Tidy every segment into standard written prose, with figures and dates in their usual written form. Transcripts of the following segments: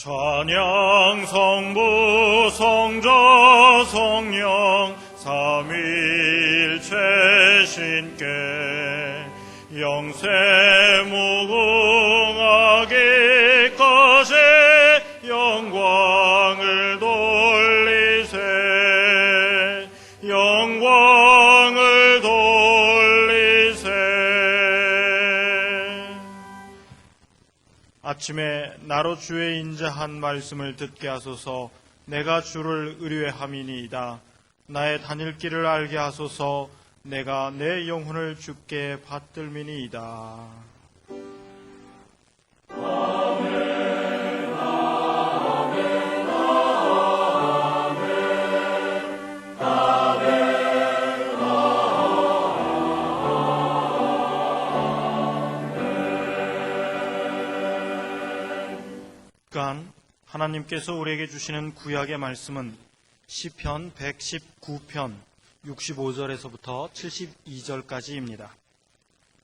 찬양 성부 성자 성령 삼위일체 신께 영세 무궁하기까지 영광을 돌리세 영광을 돌리세. 아침에 나로 주의 인자한 말씀을 듣게 하소서. 내가 주를 의뢰함이니이다. 나의 다닐 길을 알게 하소서. 내가 내 영혼을 주께 받들미니이다. 하나님께서 우리에게 주시는 구약의 말씀은 시편 119편 65절에서부터 72절까지입니다.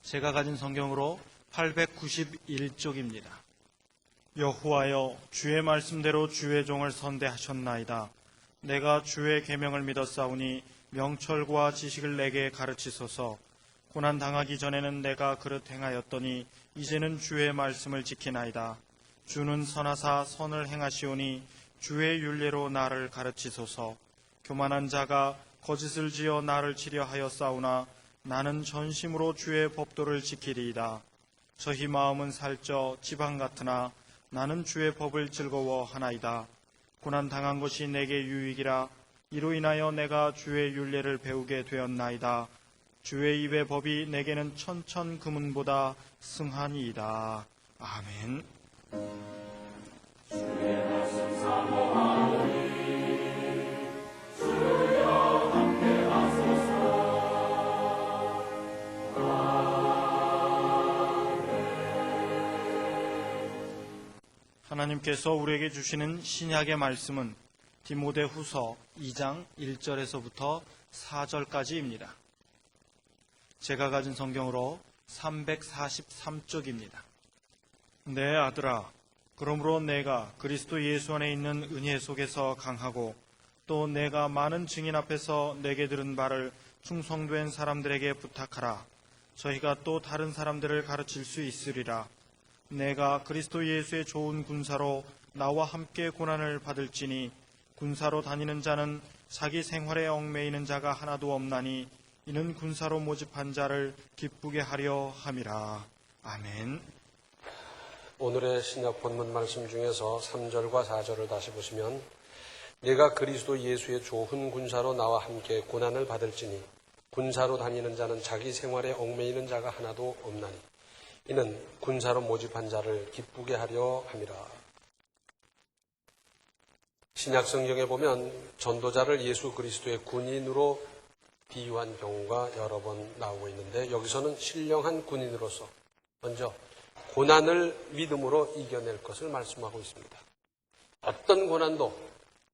제가 가진 성경으로 891쪽입니다. 여호와여, 주의 말씀대로 주의 종을 선대하셨나이다. 내가 주의 계명을 믿었사오니 명철과 지식을 내게 가르치소서. 고난 당하기 전에는 내가 그릇 행하였더니 이제는 주의 말씀을 지키나이다. 주는 선하사 선을 행하시오니 주의 율례로 나를 가르치소서. 교만한 자가 거짓을 지어 나를 치려하여 싸우나 나는 전심으로 주의 법도를 지키리이다. 저희 마음은 살쪄 지방 같으나 나는 주의 법을 즐거워하나이다. 고난 당한 것이 내게 유익이라. 이로 인하여 내가 주의 율례를 배우게 되었나이다. 주의 입의 법이 내게는 천천 금은보다 승하니이다. 아멘. 주의 말씀 사모하오니 주여 함께 하소서. 하나님께서 우리에게 주시는 신약의 말씀은 디모데후서 2장 1절에서부터 4절까지입니다. 제가 가진 성경으로 343쪽입니다. 내 아들아, 그러므로 내가 그리스도 예수 안에 있는 은혜 속에서 강하고 또 내가 많은 증인 앞에서 내게 들은 바를 충성된 사람들에게 부탁하라. 저희가 또 다른 사람들을 가르칠 수 있으리라. 내가 그리스도 예수의 좋은 군사로 나와 함께 고난을 받을지니 군사로 다니는 자는 자기 생활에 얽매이는 자가 하나도 없나니 이는 군사로 모집한 자를 기쁘게 하려 함이라. 아멘. 오늘의 신약 본문 말씀 중에서 3절과 4절을 다시 보시면 내가 그리스도 예수의 좋은 군사로 나와 함께 고난을 받을지니 군사로 다니는 자는 자기 생활에 얽매이는 자가 하나도 없나니 이는 군사로 모집한 자를 기쁘게 하려 함이라. 신약 성경에 보면 전도자를 예수 그리스도의 군인으로 비유한 경우가 여러 번 나오고 있는데 여기서는 신령한 군인으로서 먼저 고난을 믿음으로 이겨낼 것을 말씀하고 있습니다. 어떤 고난도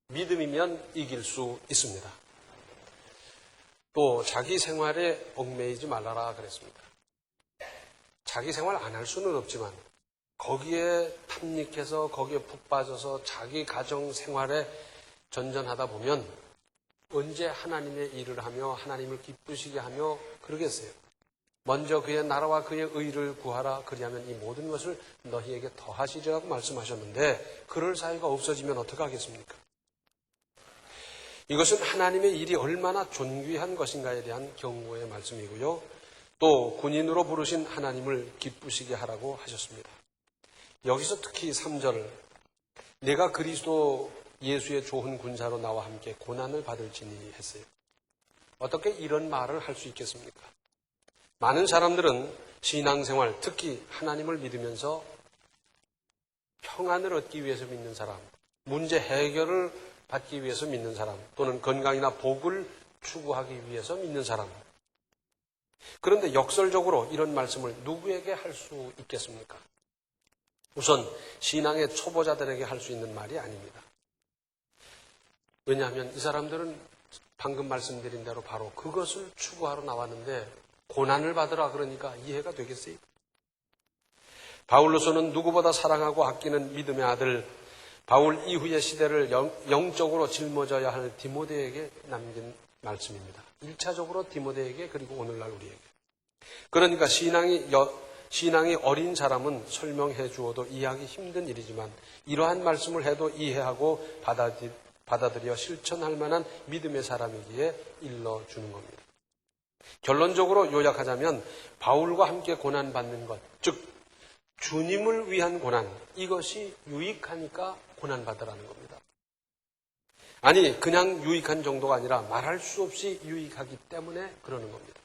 믿음이면 이길 수 있습니다. 또 자기 생활에 얽매이지 말라라 그랬습니다. 자기 생활 안 할 수는 없지만 거기에 탐닉해서 거기에 푹 빠져서 자기 가정 생활에 전전하다 보면 언제 하나님의 일을 하며 하나님을 기쁘시게 하며 그러겠어요. 먼저 그의 나라와 그의 의를 구하라. 그리하면 이 모든 것을 너희에게 더하시리라고 말씀하셨는데 그럴 사이가 없어지면 어떡하겠습니까? 이것은 하나님의 일이 얼마나 존귀한 것인가에 대한 경고의 말씀이고요. 또 군인으로 부르신 하나님을 기쁘시게 하라고 하셨습니다. 여기서 특히 3절 내가 그리스도 예수의 좋은 군사로 나와 함께 고난을 받을지니 했어요. 어떻게 이런 말을 할 수 있겠습니까? 많은 사람들은 신앙생활, 특히 하나님을 믿으면서 평안을 얻기 위해서 믿는 사람, 문제 해결을 받기 위해서 믿는 사람, 또는 건강이나 복을 추구하기 위해서 믿는 사람. 그런데 역설적으로 이런 말씀을 누구에게 할 수 있겠습니까? 우선 신앙의 초보자들에게 할 수 있는 말이 아닙니다. 왜냐하면 이 사람들은 방금 말씀드린 대로 바로 그것을 추구하러 나왔는데 고난을 받으라 그러니까 이해가 되겠어요? 바울로서는 누구보다 사랑하고 아끼는 믿음의 아들 바울 이후의 시대를 영적으로 짊어져야 할 디모데에게 남긴 말씀입니다. 1차적으로 디모데에게, 그리고 오늘날 우리에게. 그러니까 신앙이 어린 사람은 설명해 주어도 이해하기 힘든 일이지만 이러한 말씀을 해도 이해하고 받아들여 실천할 만한 믿음의 사람이기에 일러주는 겁니다. 결론적으로 요약하자면 바울과 함께 고난받는 것, 즉 주님을 위한 고난, 이것이 유익하니까 고난받으라는 겁니다. 아니, 그냥 유익한 정도가 아니라 말할 수 없이 유익하기 때문에 그러는 겁니다.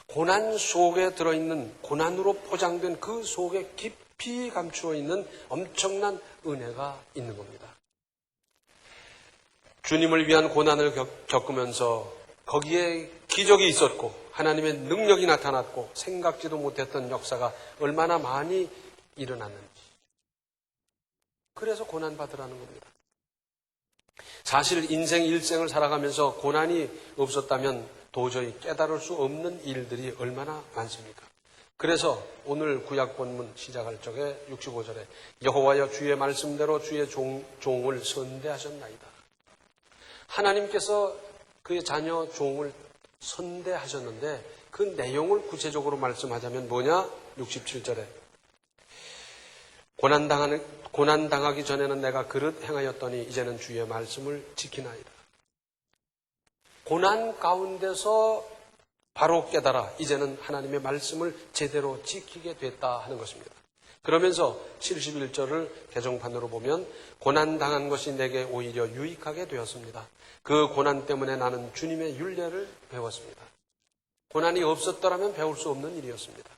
고난 속에 들어있는, 고난으로 포장된 그 속에 깊이 감추어 있는 엄청난 은혜가 있는 겁니다. 주님을 위한 고난을 겪으면서 거기에 기적이 있었고 하나님의 능력이 나타났고 생각지도 못했던 역사가 얼마나 많이 일어났는지, 그래서 고난받으라는 겁니다. 사실 인생 일생을 살아가면서 고난이 없었다면 도저히 깨달을 수 없는 일들이 얼마나 많습니까? 그래서 오늘 구약 본문 시작할 적에 65절에 여호와여 주의 말씀대로 주의 종을 선대하셨나이다. 하나님께서 그의 자녀 종을 선대하셨는데 그 내용을 구체적으로 말씀하자면 뭐냐? 67절에 고난당하기 전에는 내가 그릇 행하였더니 이제는 주의 말씀을 지키나이다. 고난 가운데서 바로 깨달아 이제는 하나님의 말씀을 제대로 지키게 됐다 하는 것입니다. 그러면서 71절을 개정판으로 보면 고난당한 것이 내게 오히려 유익하게 되었습니다. 그 고난 때문에 나는 주님의 율례를 배웠습니다. 고난이 없었더라면 배울 수 없는 일이었습니다.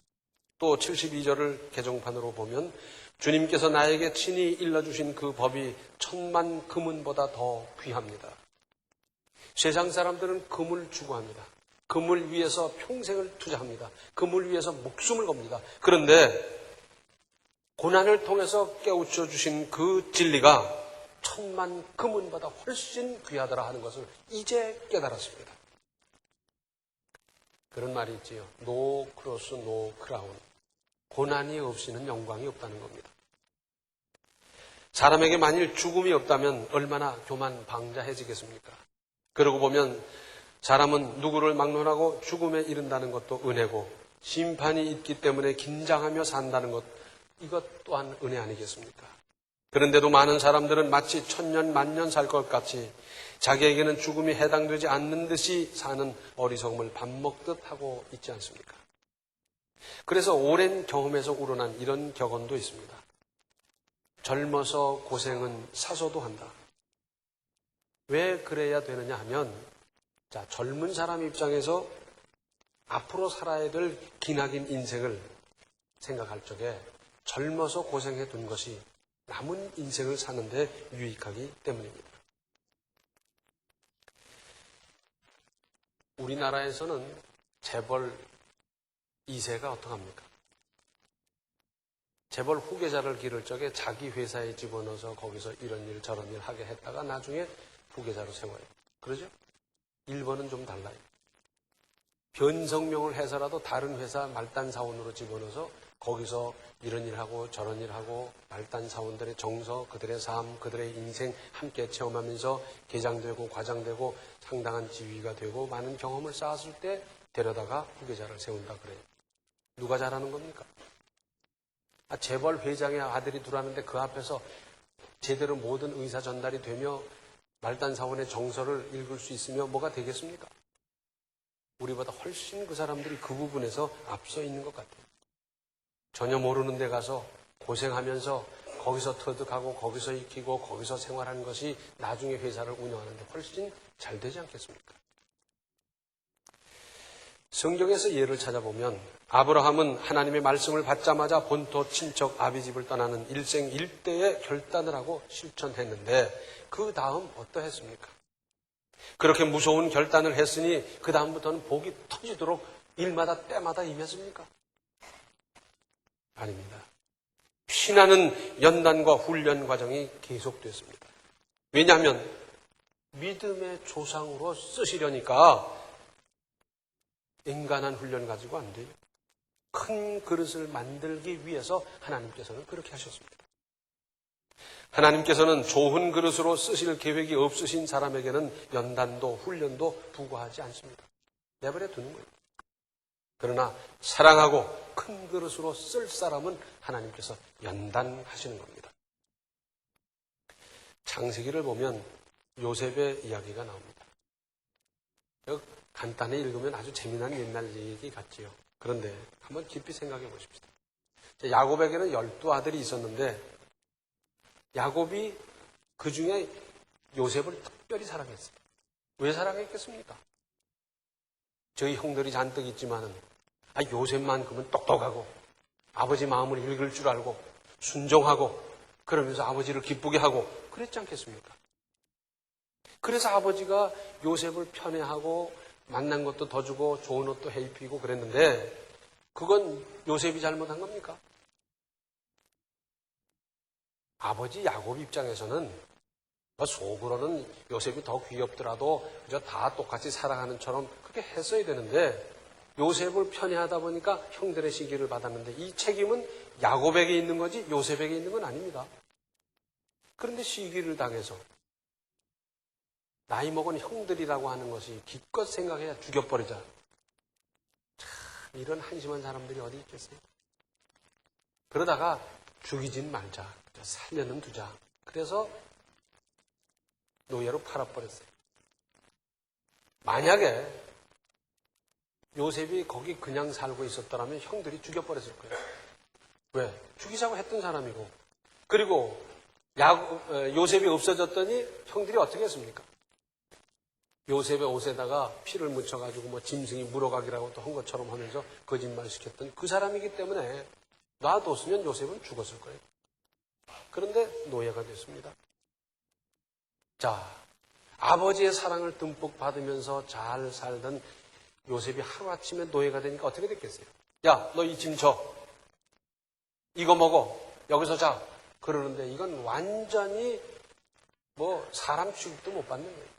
또 72절을 개정판으로 보면 주님께서 나에게 친히 일러주신 그 법이 1000만 금은보다 더 귀합니다. 세상 사람들은 금을 추구합니다. 금을 위해서 평생을 투자합니다. 금을 위해서 목숨을 겁니다. 그런데 고난을 통해서 깨우쳐 주신 그 진리가 1000만 금은보다 훨씬 귀하더라 하는 것을 이제 깨달았습니다. 그런 말이 있지요. No cross, no crown. 고난이 없이는 영광이 없다는 겁니다. 사람에게 만일 죽음이 없다면 얼마나 교만방자해지겠습니까? 그러고 보면 사람은 누구를 막론하고 죽음에 이른다는 것도 은혜고 심판이 있기 때문에 긴장하며 산다는 것, 이것 또한 은혜 아니겠습니까? 그런데도 많은 사람들은 마치 1000년 만년 살 것 같이 자기에게는 죽음이 해당되지 않는 듯이 사는 어리석음을 밥 먹듯 하고 있지 않습니까? 그래서 오랜 경험에서 우러난 이런 격언도 있습니다. 젊어서 고생은 사서도 한다. 왜 그래야 되느냐 하면, 자, 젊은 사람 입장에서 앞으로 살아야 될 기나긴 인생을 생각할 적에 젊어서 고생해 둔 것이 남은 인생을 사는데 유익하기 때문입니다. 우리나라에서는 재벌 2세가 어떡합니까? 재벌 후계자를 기를 적에 자기 회사에 집어넣어서 거기서 이런 일 저런 일 하게 했다가 나중에 후계자로 세워요. 그러죠? 일본은 좀 달라요. 변성명을 해서라도 다른 회사 말단 사원으로 집어넣어서 거기서 이런 일하고 저런 일하고 말단 사원들의 정서, 그들의 삶, 그들의 인생 함께 체험하면서 개장되고 과장되고 상당한 지위가 되고 많은 경험을 쌓았을 때 데려다가 후계자를 세운다 그래요. 누가 잘하는 겁니까? 재벌 회장의 아들이 들어왔는데 그 앞에서 제대로 모든 의사 전달이 되며 말단 사원의 정서를 읽을 수 있으며 뭐가 되겠습니까? 우리보다 훨씬 그 사람들이 그 부분에서 앞서 있는 것 같아요. 전혀 모르는 데 가서 고생하면서 거기서 터득하고 거기서 익히고 거기서 생활하는 것이 나중에 회사를 운영하는데 훨씬 잘 되지 않겠습니까? 성경에서 예를 찾아보면 아브라함은 하나님의 말씀을 받자마자 본토 친척 아비집을 떠나는 일생일대의 결단을 하고 실천했는데 그 다음 어떠했습니까? 그렇게 무서운 결단을 했으니 그 다음부터는 복이 터지도록 일마다 때마다 임했습니까? 아닙니다. 피나는 연단과 훈련 과정이 계속됐습니다. 왜냐하면 믿음의 조상으로 쓰시려니까 인간한 훈련 가지고 안 돼요. 큰 그릇을 만들기 위해서 하나님께서는 그렇게 하셨습니다. 하나님께서는 좋은 그릇으로 쓰실 계획이 없으신 사람에게는 연단도 훈련도 부과하지 않습니다. 내버려 두는 거예요. 그러나 사랑하고 큰 그릇으로 쓸 사람은 하나님께서 연단하시는 겁니다. 창세기를 보면 요셉의 이야기가 나옵니다. 간단히 읽으면 아주 재미난 옛날 얘기 같지요. 그런데 한번 깊이 생각해 보십시다. 야곱에게는 12아들이 있었는데 야곱이 그 중에 요셉을 특별히 사랑했어요. 왜 사랑했겠습니까? 저희 형들이 잔뜩 있지만은 요셉만큼은 똑똑하고 아버지 마음을 읽을 줄 알고 순종하고 그러면서 아버지를 기쁘게 하고 그랬지 않겠습니까? 그래서 아버지가 요셉을 편애하고 만난 것도 더 주고 좋은 옷도 해 입히고 그랬는데 그건 요셉이 잘못한 겁니까? 아버지 야곱 입장에서는 속으로는 요셉이 더 귀엽더라도 그저 다 똑같이 사랑하는처럼 그렇게 했어야 되는데 요셉을 편애하다 보니까 형들의 시기를 받았는데 이 책임은 야곱에게 있는 거지 요셉에게 있는 건 아닙니다. 그런데 시기를 당해서 나이 먹은 형들이라고 하는 것이 기껏 생각해야 죽여버리자. 참 이런 한심한 사람들이 어디 있겠어요? 그러다가 죽이진 말자. 살려는 두자. 그래서 노예로 팔아버렸어요. 만약에 요셉이 거기 그냥 살고 있었더라면 형들이 죽여버렸을 거예요. 왜? 죽이자고 했던 사람이고. 그리고 요셉이 없어졌더니 형들이 어떻게 했습니까? 요셉의 옷에다가 피를 묻혀가지고 짐승이 물어가기라고 또 한 것처럼 하면서 거짓말 시켰던 그 사람이기 때문에 놔뒀으면 요셉은 죽었을 거예요. 그런데 노예가 됐습니다. 자, 아버지의 사랑을 듬뿍 받으면서 잘 살던 요셉이 하루아침에 노예가 되니까 어떻게 됐겠어요? 야, 너 이 짐 져. 이거 먹어. 여기서 자. 그러는데 이건 완전히 사람 취급도 못 받는 거예요.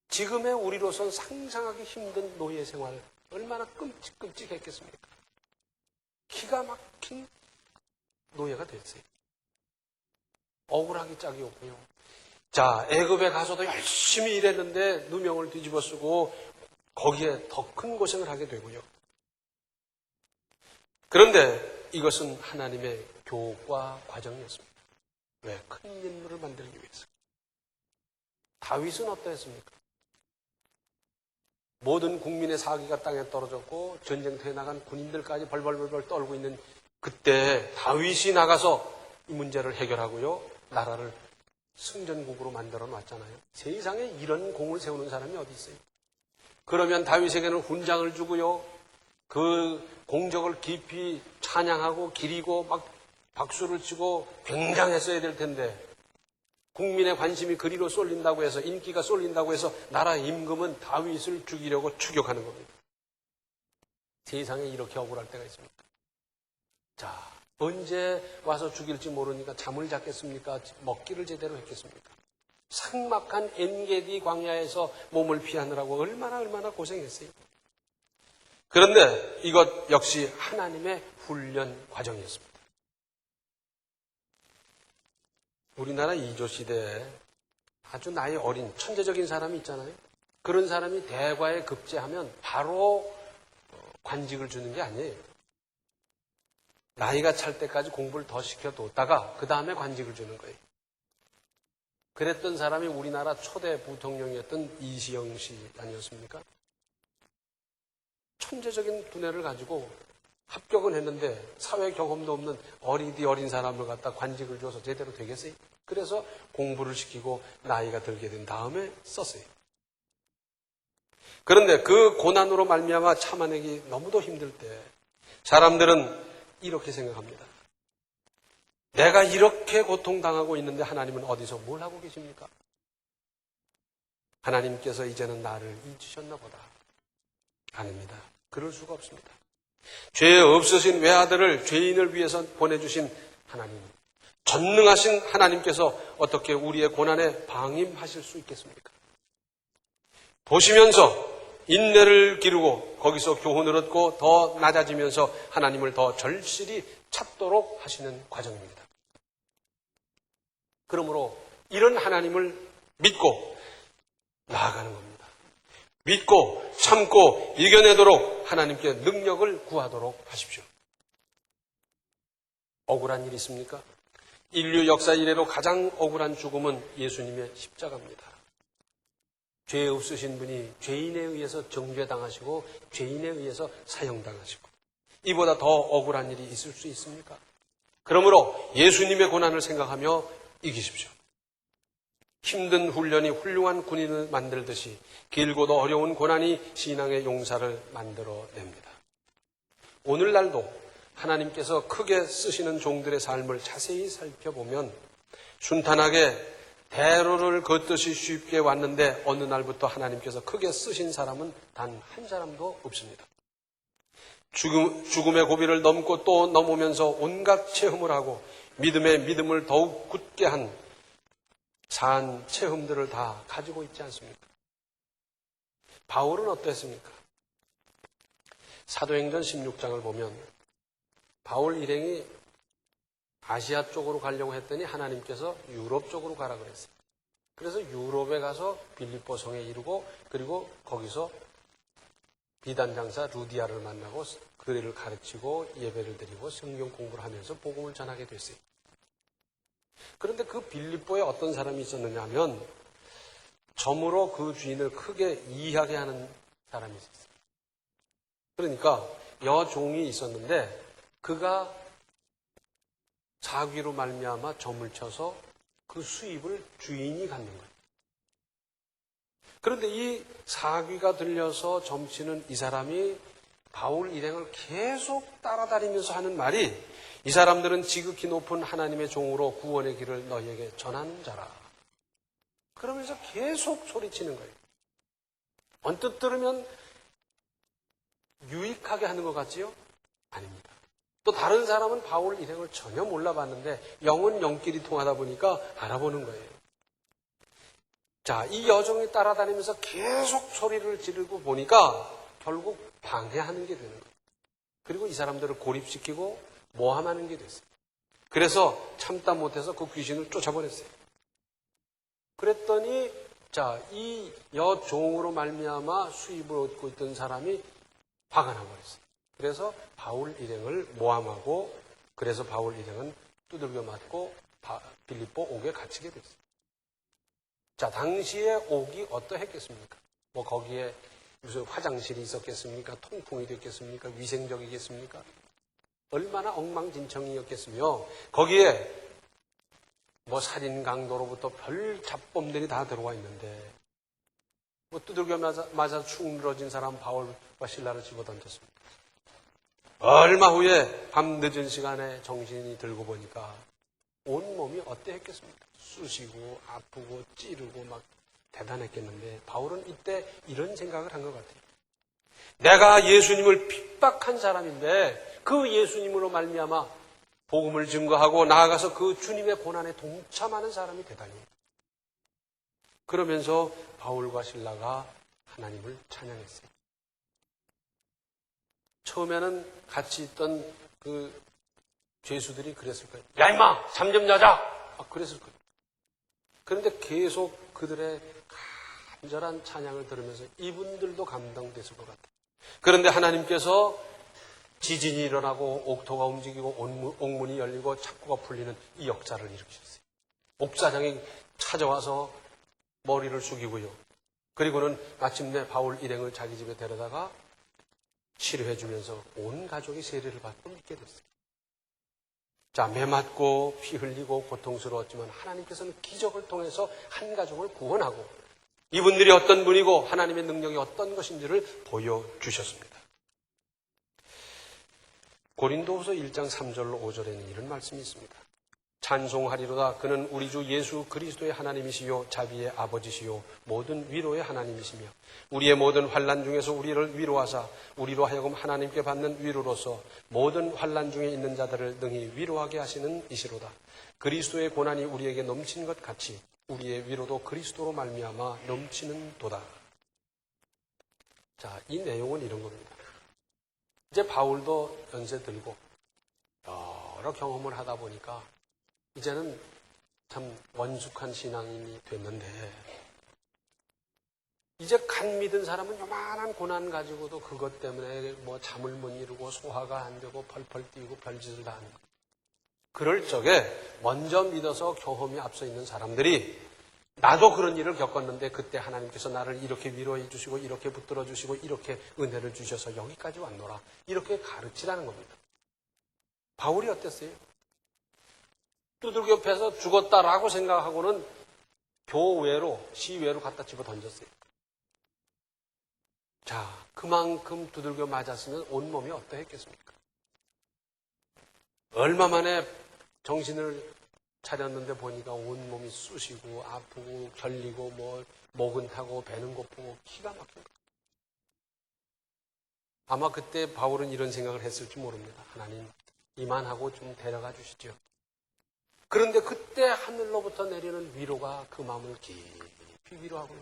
지금의 우리로선 상상하기 힘든 노예 생활 얼마나 끔찍끔찍했겠습니까? 기가 막힌 노예가 됐어요. 억울하기 짝이 없고요. 자, 애굽에 가서도 열심히 일했는데 누명을 뒤집어 쓰고 거기에 더 큰 고생을 하게 되고요. 그런데 이것은 하나님의 교과 과정이었습니다. 왜? 큰 인물을 만들기 위해서. 다윗은 어떠했습니까? 모든 국민의 사기가 땅에 떨어졌고 전쟁터에 나간 군인들까지 벌벌벌 떨고 있는 그때 다윗이 나가서 이 문제를 해결하고요. 나라를 승전국으로 만들어 놨잖아요. 세상에 이런 공을 세우는 사람이 어디 있어요? 그러면 다윗에게는 훈장을 주고요. 그 공적을 깊이 찬양하고 기리고 막 박수를 치고 굉장했어야 될 텐데 국민의 관심이 그리로 쏠린다고 해서 인기가 쏠린다고 해서 나라 임금은 다윗을 죽이려고 추격하는 겁니다. 세상에 이렇게 억울할 때가 있습니까? 자, 언제 와서 죽일지 모르니까 잠을 잤겠습니까? 먹기를 제대로 했겠습니까? 삭막한 엔게디 광야에서 몸을 피하느라고 얼마나 고생했어요. 그런데 이것 역시 하나님의 훈련 과정이었습니다. 우리나라 이조 시대에 아주 나이 어린 천재적인 사람이 있잖아요. 그런 사람이 대과에 급제하면 바로 관직을 주는 게 아니에요. 나이가 찰 때까지 공부를 더 시켜뒀다가 그 다음에 관직을 주는 거예요. 그랬던 사람이 우리나라 초대 부통령이었던 이시영 씨 아니었습니까? 천재적인 두뇌를 가지고 합격은 했는데 사회 경험도 없는 어린 사람을 갖다 관직을 줘서 제대로 되겠어요? 그래서 공부를 시키고 나이가 들게 된 다음에 썼어요. 그런데 그 고난으로 말미암아 참아내기 너무도 힘들 때 사람들은 이렇게 생각합니다. 내가 이렇게 고통당하고 있는데 하나님은 어디서 뭘 하고 계십니까? 하나님께서 이제는 나를 잊으셨나 보다. 아닙니다. 그럴 수가 없습니다. 죄 없으신 외아들을 죄인을 위해서 보내주신 하나님, 전능하신 하나님께서 어떻게 우리의 고난에 방임하실 수 있겠습니까? 보시면서 인내를 기르고 거기서 교훈을 얻고 더 낮아지면서 하나님을 더 절실히 찾도록 하시는 과정입니다. 그러므로 이런 하나님을 믿고 나아가는 겁니다. 믿고 참고 이겨내도록 하나님께 능력을 구하도록 하십시오. 억울한 일이 있습니까? 인류 역사 이래로 가장 억울한 죽음은 예수님의 십자가입니다. 죄 없으신 분이 죄인에 의해서 정죄당하시고 죄인에 의해서 사형당하시고 이보다 더 억울한 일이 있을 수 있습니까? 그러므로 예수님의 고난을 생각하며 이기십시오. 힘든 훈련이 훌륭한 군인을 만들듯이 길고도 어려운 고난이 신앙의 용사를 만들어냅니다. 오늘날도 하나님께서 크게 쓰시는 종들의 삶을 자세히 살펴보면 순탄하게 대로를 걷듯이 쉽게 왔는데 어느 날부터 하나님께서 크게 쓰신 사람은 단 한 사람도 없습니다. 죽음의 고비를 넘고 또 넘으면서 온갖 체험을 하고 믿음의 믿음을 더욱 굳게 한 산 체험들을 다 가지고 있지 않습니까? 바울은 어땠습니까? 사도행전 16장을 보면 바울 일행이 아시아 쪽으로 가려고 했더니 하나님께서 유럽 쪽으로 가라 그랬어요. 그래서 유럽에 가서 빌립보 성에 이르고 그리고 거기서 비단 장사 루디아를 만나고 그를 가르치고 예배를 드리고 성경 공부를 하면서 복음을 전하게 됐어요. 그런데 그 빌립보에 어떤 사람이 있었느냐 하면 점으로 그 주인을 크게 이해하게 하는 사람이 있었어요. 그러니까 여종이 있었는데 그가 사귀로 말미암아 점을 쳐서 그 수입을 주인이 갖는 거예요. 그런데 이 사귀가 들려서 점치는 이 사람이 바울 일행을 계속 따라다니면서 하는 말이 이 사람들은 지극히 높은 하나님의 종으로 구원의 길을 너희에게 전하는 자라. 그러면서 계속 소리치는 거예요. 언뜻 들으면 유익하게 하는 것 같지요? 아닙니다. 또 다른 사람은 바울 일행을 전혀 몰라봤는데 영은 영끼리 통하다 보니까 알아보는 거예요. 자, 이 여종이 따라다니면서 계속 소리를 지르고 보니까 결국 방해하는 게 되는 거예요. 그리고 이 사람들을 고립시키고 모함하는 게 됐어요. 그래서 참다 못해서 그 귀신을 쫓아버렸어요. 그랬더니 자, 이 여종으로 말미암아 수입을 얻고 있던 사람이 화가 나버렸어요. 그래서 바울 일행을 모함하고 그래서 바울 일행은 두들겨 맞고 빌립보 옥에 갇히게 됐어요. 자, 당시에 옥이 어떠했겠습니까? 뭐 거기에 무슨 화장실이 있었겠습니까? 통풍이 됐겠습니까? 위생적이겠습니까? 얼마나 엉망진창이었겠으며 거기에 뭐 살인 강도로부터 별 잡범들이 다 들어와 있는데 뭐 두들겨 맞아 축 늘어진 사람 바울과 실라를 집어던졌습니다. 얼마 후에 밤 늦은 시간에 정신이 들고 보니까 온몸이 어때했겠습니까? 쑤시고 아프고 찌르고 막 대단했겠는데 바울은 이때 이런 생각을 한 것 같아요. 내가 예수님을 핍박한 사람인데 그 예수님으로 말미암아 복음을 증거하고 나아가서 그 주님의 고난에 동참하는 사람이 되다니. 그러면서 바울과 실라가 하나님을 찬양했어요. 처음에는 같이 있던 그 죄수들이 그랬을 거예요. 야 임마 잠 좀 자자. 그랬을 거예요. 그런데 계속 그들의 간절한 찬양을 들으면서 이분들도 감동됐을 것 같아요. 그런데 하나님께서 지진이 일어나고 옥토가 움직이고 옥문이 열리고 착고가 풀리는 이 역사를 일으키셨어요. 옥사장이 찾아와서 머리를 숙이고요. 그리고는 마침내 바울 일행을 자기 집에 데려다가 치료해 주면서 온 가족이 세례를 받고 믿게 됐어요. 자, 매 맞고 피 흘리고 고통스러웠지만 하나님께서는 기적을 통해서 한 가족을 구원하고 이분들이 어떤 분이고 하나님의 능력이 어떤 것인지를 보여주셨습니다. 고린도후서 1장 3절로 5절에는 이런 말씀이 있습니다. 찬송하리로다. 그는 우리 주 예수 그리스도의 하나님이시요 자비의 아버지시요 모든 위로의 하나님이시며 우리의 모든 환난 중에서 우리를 위로하사 우리로 하여금 하나님께 받는 위로로서 모든 환난 중에 있는 자들을 능히 위로하게 하시는 이시로다. 그리스도의 고난이 우리에게 넘친 것 같이 우리의 위로도 그리스도로 말미암아 넘치는 도다. 자, 이 내용은 이런 겁니다. 이제 바울도 연세 들고 여러 경험을 하다 보니까 이제는 참 원숙한 신앙인이 됐는데 이제 간 믿은 사람은 요만한 고난 가지고도 그것 때문에 뭐 잠을 못 이루고 소화가 안 되고 펄펄 뛰고 별짓을 다 하는 거예요. 그럴 적에 먼저 믿어서 경험이 앞서 있는 사람들이 나도 그런 일을 겪었는데 그때 하나님께서 나를 이렇게 위로해 주시고 이렇게 붙들어 주시고 이렇게 은혜를 주셔서 여기까지 왔노라. 이렇게 가르치라는 겁니다. 바울이 어땠어요? 두들겨 패서 죽었다라고 생각하고는 교외로, 시외로 갖다 집어 던졌어요. 자, 그만큼 두들겨 맞았으면 온몸이 어떠했겠습니까? 얼마 만에 정신을 차렸는데 보니까 온몸이 쑤시고 아프고 결리고 뭐 목은 타고 배는 고프고 기가 막힌 거예요. 아마 그때 바울은 이런 생각을 했을지 모릅니다. 하나님 이만하고 좀 데려가 주시죠. 그런데 그때 하늘로부터 내리는 위로가 그 마음을 깊이 위로하고요.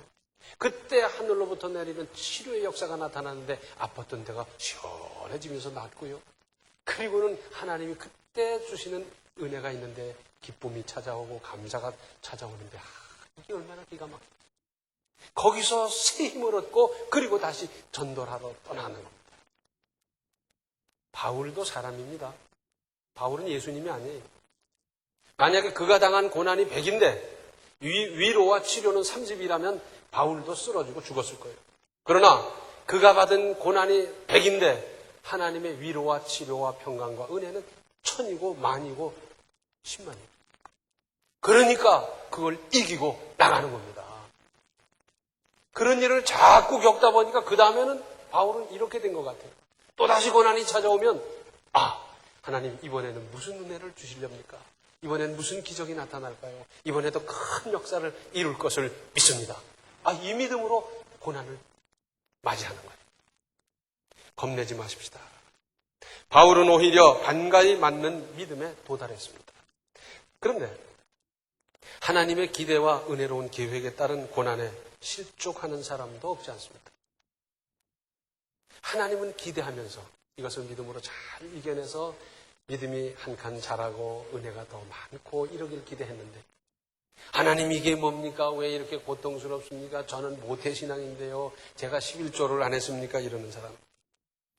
그때 하늘로부터 내리는 치료의 역사가 나타나는데 아팠던 데가 시원해지면서 낫고요. 그리고는 하나님이 그때 주시는 은혜가 있는데 기쁨이 찾아오고 감사가 찾아오는데 이게 얼마나 기가 막혀요. 거기서 새 힘을 얻고 그리고 다시 전도하러 떠나는 겁니다. 바울도 사람입니다. 바울은 예수님이 아니에요. 만약에 그가 당한 고난이 100인데 위로와 치료는 30이라면 바울도 쓰러지고 죽었을 거예요. 그러나 그가 받은 고난이 100인데 하나님의 위로와 치료와 평강과 은혜는 1000이고 만이고 10만이고. 그러니까 그걸 이기고 나가는 겁니다. 그런 일을 자꾸 겪다 보니까 그 다음에는 바울은 이렇게 된 것 같아요. 또다시 고난이 찾아오면 하나님 이번에는 무슨 은혜를 주시렵니까? 이번엔 무슨 기적이 나타날까요? 이번에도 큰 역사를 이룰 것을 믿습니다. 이 믿음으로 고난을 맞이하는 거예요. 겁내지 마십시다. 바울은 오히려 반가이 맞는 믿음에 도달했습니다. 그런데 하나님의 기대와 은혜로운 계획에 따른 고난에 실족하는 사람도 없지 않습니까? 하나님은 기대하면서 이것을 믿음으로 잘 이겨내서 믿음이 한 칸 자라고 은혜가 더 많고 이러길 기대했는데 하나님 이게 뭡니까? 왜 이렇게 고통스럽습니까? 저는 모태신앙인데요. 제가 11조를 안 했습니까? 이러는 사람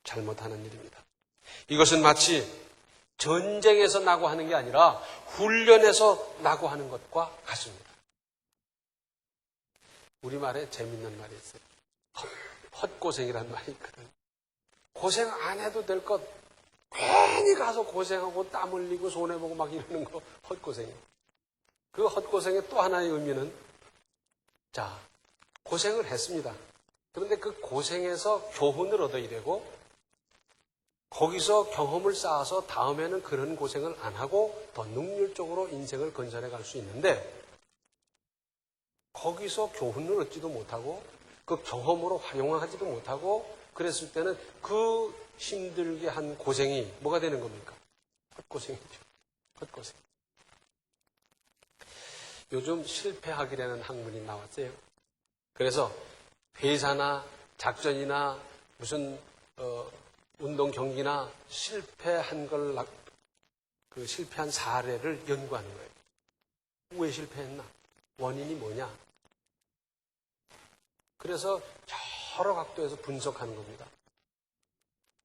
잘못하는 일입니다. 이것은 마치 전쟁에서 나고 하는 게 아니라 훈련에서 나고 하는 것과 같습니다. 우리말에 재밌는 말이 있어요. 헛고생이라는 말이 있거든요. 고생 안 해도 될 것 괜히 가서 고생하고 땀 흘리고 손해보고 막 이러는 거 헛고생이에요. 그 헛고생의 또 하나의 의미는 고생을 했습니다. 그런데 그 고생에서 교훈을 얻어야 되고 거기서 경험을 쌓아서 다음에는 그런 고생을 안 하고 더 능률적으로 인생을 건설해 갈 수 있는데 거기서 교훈을 얻지도 못하고 그 경험으로 활용하지도 못하고 그랬을 때는 그 힘들게 한 고생이 뭐가 되는 겁니까? 헛고생이죠. 헛고생. 요즘 실패학이라는 학문이 나왔어요. 그래서 회사나 작전이나 무슨 운동 경기나 실패한 실패한 사례를 연구하는 거예요. 왜 실패했나? 원인이 뭐냐? 그래서 여러 각도에서 분석하는 겁니다.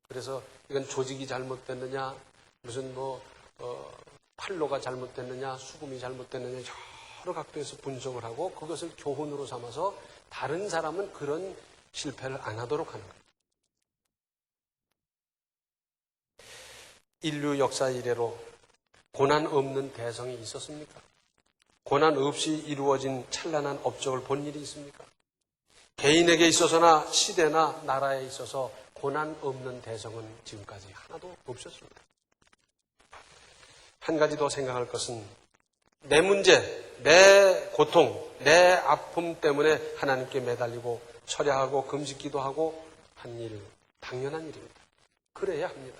그래서 이건 조직이 잘못됐느냐, 무슨 판로가 잘못됐느냐, 수금이 잘못됐느냐 여러 각도에서 분석을 하고 그것을 교훈으로 삼아서 다른 사람은 그런 실패를 안 하도록 하는 거예요. 인류 역사 이래로 고난 없는 대성이 있었습니까? 고난 없이 이루어진 찬란한 업적을 본 일이 있습니까? 개인에게 있어서나 시대나 나라에 있어서 고난 없는 대성은 지금까지 하나도 없었습니다. 한 가지 더 생각할 것은 내 문제, 내 고통, 내 아픔 때문에 하나님께 매달리고 철야하고 금식 기도하고 한 일, 당연한 일입니다. 그래야 합니다.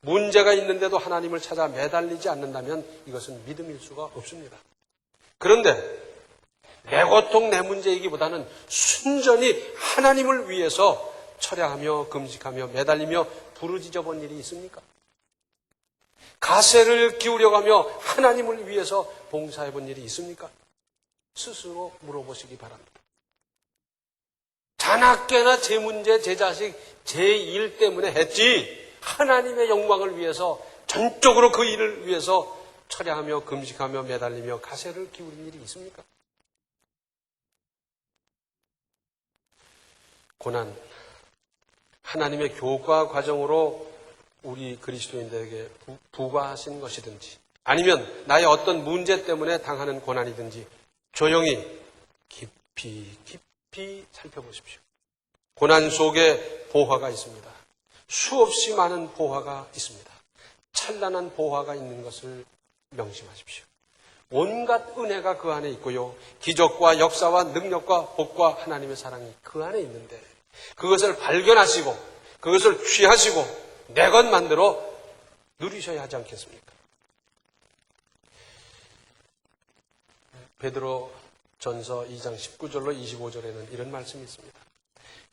문제가 있는데도 하나님을 찾아 매달리지 않는다면 이것은 믿음일 수가 없습니다. 그런데 내 고통, 내 문제이기보다는 순전히 하나님을 위해서 철야하며 금식하며 매달리며 부르짖어 본 일이 있습니까? 가세를 기울여가며 하나님을 위해서 봉사해 본 일이 있습니까? 스스로 물어보시기 바랍니다. 자나깨나 제 문제, 제 자식, 제 일 때문에 했지 하나님의 영광을 위해서 전적으로 그 일을 위해서 철야하며 금식하며 매달리며 가세를 기울인 일이 있습니까? 고난, 하나님의 교과 과정으로 우리 그리스도인들에게 부과하신 것이든지 아니면 나의 어떤 문제 때문에 당하는 고난이든지 조용히 깊이 살펴보십시오. 고난 속에 보화가 있습니다. 수없이 많은 보화가 있습니다. 찬란한 보화가 있는 것을 명심하십시오. 온갖 은혜가 그 안에 있고요. 기적과 역사와 능력과 복과 하나님의 사랑이 그 안에 있는데 그것을 발견하시고 그것을 취하시고 내 것 만들어 누리셔야 하지 않겠습니까? 베드로 전서 2장 19절로 25절에는 이런 말씀이 있습니다.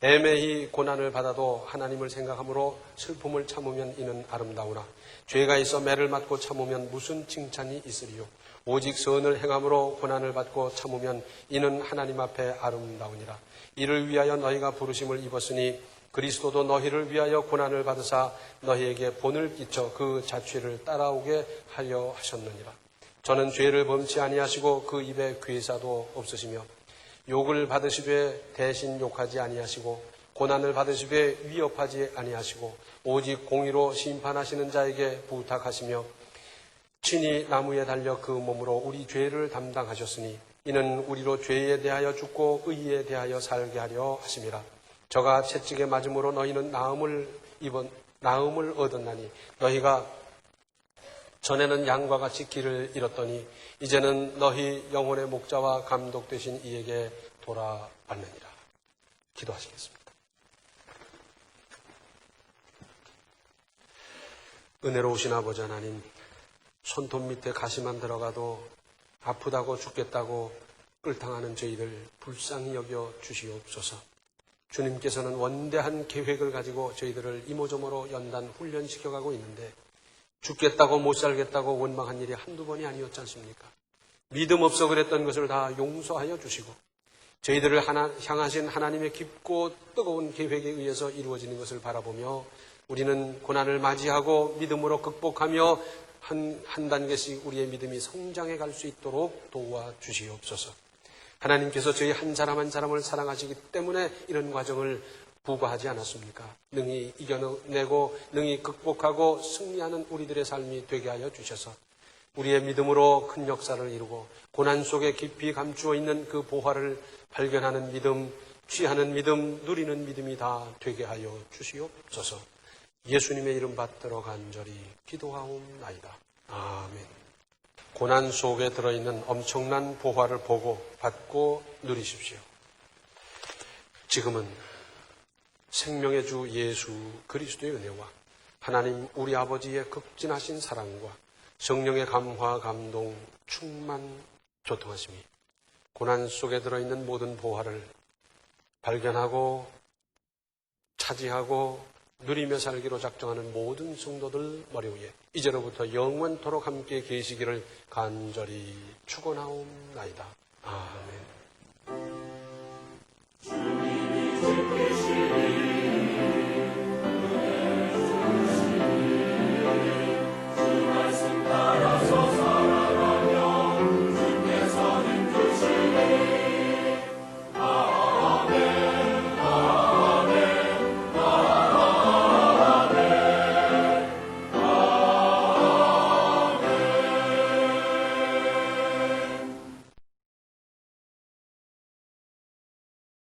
애매히 고난을 받아도 하나님을 생각함으로 슬픔을 참으면 이는 아름다우나 죄가 있어 매를 맞고 참으면 무슨 칭찬이 있으리요. 오직 선을 행함으로 고난을 받고 참으면 이는 하나님 앞에 아름다우니라. 이를 위하여 너희가 부르심을 입었으니 그리스도도 너희를 위하여 고난을 받으사 너희에게 본을 끼쳐 그 자취를 따라오게 하려 하셨느니라. 저는 죄를 범치 아니하시고 그 입에 괴사도 없으시며 욕을 받으시되 대신 욕하지 아니하시고 고난을 받으시되 위협하지 아니하시고 오직 공의로 심판하시는 자에게 부탁하시며 친히 나무에 달려 그 몸으로 우리 죄를 담당하셨으니 이는 우리로 죄에 대하여 죽고 의에 대하여 살게 하려 하심이라. 저가 채찍에 맞음으로 너희는 나음을 얻었나니 너희가 전에는 양과 같이 길을 잃었더니 이제는 너희 영혼의 목자와 감독 되신 이에게 돌아왔느니라. 기도하시겠습니다. 은혜로우신 아버지 하나님, 손톱 밑에 가시만 들어가도 아프다고 죽겠다고 끌탕하는 저희들 불쌍히 여겨 주시옵소서. 주님께서는 원대한 계획을 가지고 저희들을 이모저모로 연단 훈련시켜가고 있는데 죽겠다고 못 살겠다고 원망한 일이 한두 번이 아니었지 않습니까? 믿음 없어 그랬던 것을 다 용서하여 주시고 저희들을 향하신 하나님의 깊고 뜨거운 계획에 의해서 이루어지는 것을 바라보며 우리는 고난을 맞이하고 믿음으로 극복하며 한 단계씩 우리의 믿음이 성장해 갈 수 있도록 도와주시옵소서. 하나님께서 저희 한 사람 한 사람을 사랑하시기 때문에 이런 과정을 부과하지 않았습니까? 능히 이겨내고 능히 극복하고 승리하는 우리들의 삶이 되게 하여 주셔서 우리의 믿음으로 큰 역사를 이루고 고난 속에 깊이 감추어 있는 그 보화를 발견하는 믿음, 취하는 믿음, 누리는 믿음이 다 되게 하여 주시옵소서. 예수님의 이름 받들어 간절히 기도하옵나이다. 아멘. 고난 속에 들어있는 엄청난 보화를 보고 받고 누리십시오. 지금은 생명의 주 예수 그리스도의 은혜와 하나님 우리 아버지의 극진하신 사랑과 성령의 감화, 감동, 충만, 교통하심이 고난 속에 들어있는 모든 보화를 발견하고 차지하고 누리며 살기로 작정하는 모든 성도들 머리 위에 이제로부터 영원토록 함께 계시기를 간절히 축원하옵나이다. 아멘.